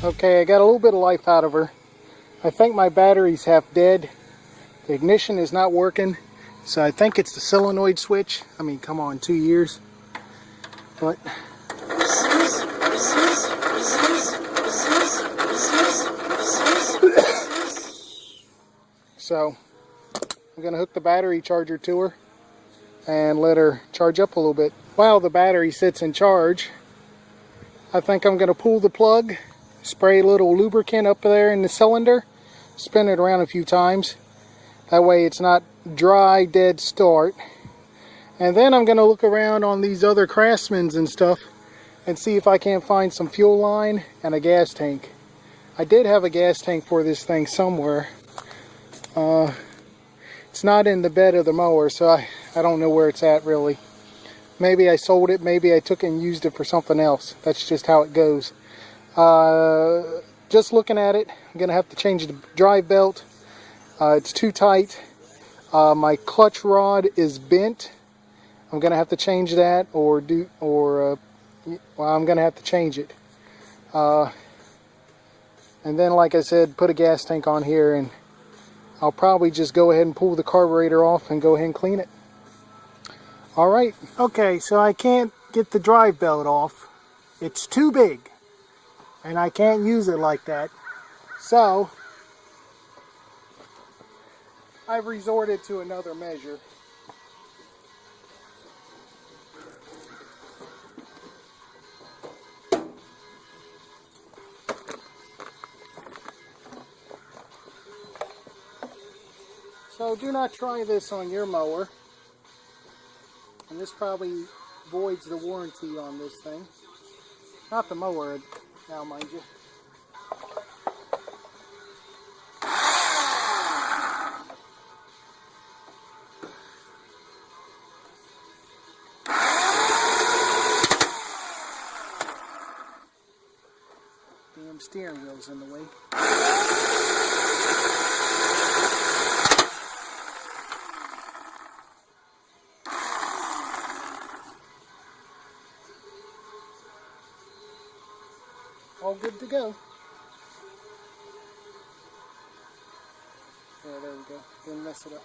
Okay, I got a little bit of life out of her. I think my battery's half dead. The ignition is not working, so I think it's the solenoid switch. I mean, come on, 2 years. But so I'm gonna hook the battery charger to her and let her charge up a little bit. While the battery sits in charge, I think I'm gonna pull the plug, spray a little lubricant up there in the cylinder, spin it around a few times. That way it's not dry, dead start. And then I'm gonna look around on these other Craftsmans and stuff and see if I can't find some fuel line and a gas tank. I did have a gas tank for this thing somewhere. It's not in the bed of the mower, so I don't know where it's at really. Maybe I sold it, maybe I took it and used it for something else. That's just how it goes. Just looking at it, I'm gonna have to change the drive belt. It's too tight. My clutch rod is bent. I'm gonna have to change that, or I'm gonna have to change it. And then, like I said, put a gas tank on here, and I'll probably just go ahead and pull the carburetor off and go ahead and clean it. Alright, okay, so I can't get the drive belt off. It's too big, and I can't use it like that. So I've resorted to another measure. So do not try this on your mower. And this probably voids the warranty on this thing. Not the mower now, mind you. Damn steering wheel's in the way. All good to go. Yeah, there we go. Didn't mess it up.